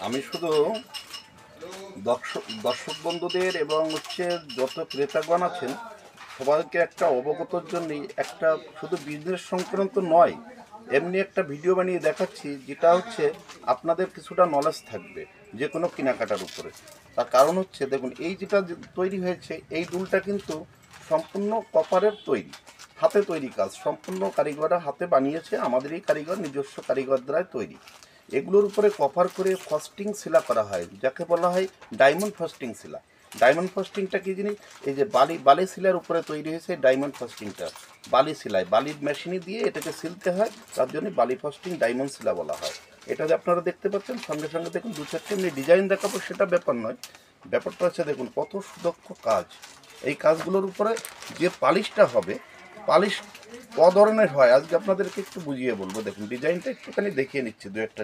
আমি শুধু দর্শক বন্ধুদের এবং যত ক্রেতাগণ আছেন সবাইকে একটা অবগতর জন্যই একটা শুধু বিজনেস সংক্রান্ত নয়, এমনি একটা ভিডিও বানিয়ে দেখাচ্ছি যেটা আপনাদের কিছুটা নলেজ থাকবে যে কোনো কেনাকাটার উপরে। তার কারণ দেখুন, এই যেটা তৈরি হয়েছে এই দুলটা কিন্তু সম্পূর্ণ কপারের তৈরি, হাতে তৈরি কাজ, সম্পূর্ণ কারিগররা হাতে বানিয়েছে, আমাদেরই কারিগর, নিজস্ব কারিগর দ্বারা তৈরি। এগুলোর উপরে কভার করে ফস্টিং শিলা করা হয়, যাকে বলা হয় ডায়মন্ড ফস্টিং শিলা। ডায়মন্ড ফস্টিংটা কি জিনিস? এই যে বালি শিলার উপরে তৈরি হয়েছে ডায়মন্ড ফস্টিংটা, বালি শিলায় বালির মেশিনে দিয়ে এটাকে সিলতে হয়, তার জন্য বালি ফস্টিং ডায়মন্ড শিলা বলা হয়। এটা যে আপনারা দেখতে পাচ্ছেন, সঙ্গে সঙ্গে দেখুন দু চারটে এমনি ডিজাইন দেখাবো, সেটা ব্যাপার নয়। ব্যাপারটা দেখুন কত সুদক্ষ কাজ। এই কাজগুলোর উপরে যে পালিশটা হবে, পালিশ ক ধরনের হয় আজকে আপনাদেরকে একটু বুঝিয়ে বলবো। দেখুন ডিজাইনটা একটুখানি দেখিয়ে নিচ্ছি, দু একটা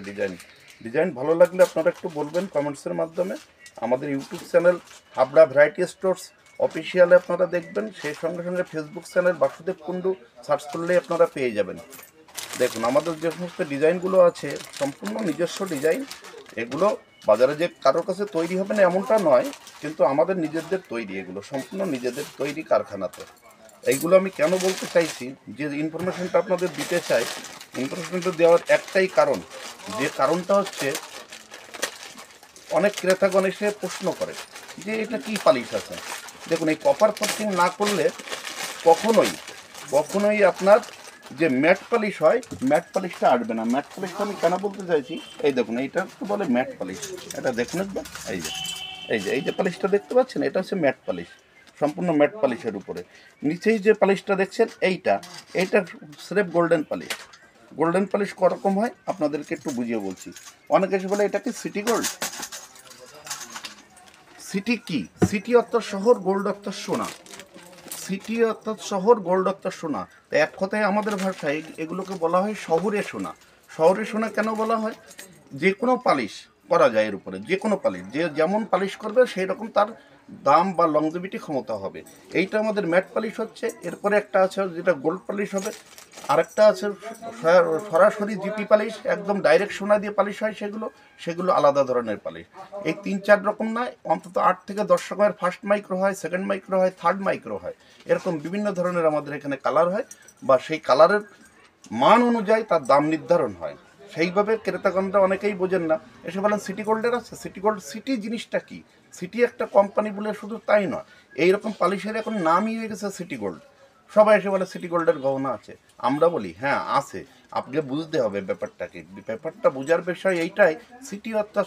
ডিজাইন ভালো লাগলে আপনারা একটু বলবেন কমেন্টসের মাধ্যমে। আমাদের YouTube channel Habra variety stores অফিসিয়ালে আপনারা দেখবেন, সেই সঙ্গে সঙ্গে Facebook channel Basudeb Kundu search করলেই আপনারা পেয়ে যাবেন। দেখুন আমাদের যে সমস্ত ডিজাইনগুলো আছে সম্পূর্ণ নিজস্ব ডিজাইন। এগুলো বাজারে যে কারোর কাছে তৈরি হবে না এমনটা নয়, কিন্তু আমাদের নিজেদের তৈরি, এগুলো সম্পূর্ণ নিজেদের তৈরি কারখানাতে। এইগুলো আমি কেন বলতে চাইছি, যে ইনফরমেশনটা আপনাদের দিতে চাই, ইনফরমেশনটা দেওয়ার একটাই কারণ, যে কারণটা অনেক ক্রেতাগণ এসে প্রশ্ন করে যে এটা কি পালিশ আছে। দেখুন, এই কপার ফস্টিং না করলে কখনোই কখনোই আপনার যে ম্যাট পালিশ হয়, ম্যাট পালিশটা আসবে না। ম্যাট পালিশটা আমি কেন বলতে চাইছি, এই দেখুন এইটা তো বলে ম্যাট পালিশ। এটা দেখুন একবার, এই যে পালিশটা দেখতে পাচ্ছেন, এটা হচ্ছে ম্যাট পালিশ, সম্পূর্ণ ম্যাট পালিশের উপরে। নিচেই যে পালিশটা দেখছেন এইটা স্রেফ গোল্ডেন পালিশ। গোল্ডেন পালিশ করকম হয় আপনাদেরকে একটু বুঝিয়ে বলছি। অনেকে এসে বলে এটা কি সিটি গোল্ড। সিটি কি? সিটি অর্থাৎ শহর, গোল্ড অর্থাৎ সোনা। সিটি অর্থাৎ শহর, গোল্ড অর্থাৎ সোনা। তো এক কথায় আমাদের ভাষায় এগুলোকে বলা হয় শহুরে সোনা। শহুরে সোনা কেন বলা হয়? যে কোনো পালিশ করা যায় এর উপরে, যে কোনো পালিশ, যে যেমন পালিশ করবে সেই রকম তার দাম বা লংজিভিটি ক্ষমতা হবে। এইটা আমাদের ম্যাট পালিশ হচ্ছে। এরপরে একটা আছে যেটা গোল্ড পালিশ হবে, আরেকটা আছে সরাসরি জিপি পালিশ, একদম ডাইরেক্ট সোনা দিয়ে পালিশ হয়, সেগুলো আলাদা ধরনের পালিশ। এই 3-4 রকম নয়, অন্তত 8 থেকে 10 রকমের ফার্স্ট মাইক্রো হয়, সেকেন্ড মাইক্রো হয়, থার্ড মাইক্রো হয়, এরকম বিভিন্ন ধরনের আমাদের এখানে কালার হয়, বা সেই কালারের মান অনুযায়ী তার দাম নির্ধারণ হয়। সেইভাবে ক্রেতাগণরা অনেকেই বোঝেন না, এসে বলেন সিটি গোল্ডের আছে। সিটি গোল্ড, সিটি জিনিসটা কি? সিটি একটা কোম্পানি বলে শুধু তাই নয়, এইরকম পালিশের এখন নামই হয়ে গেছে সিটি গোল্ড। সবাই এসে বলে সিটি গোল্ডের গহনা আছে। আমরা বলি হ্যাঁ আছে, আপনাকে বুঝতে হবে ব্যাপারটাকে। ব্যাপারটা বোঝার বিষয় এইটাই, সিটি অর্থাৎ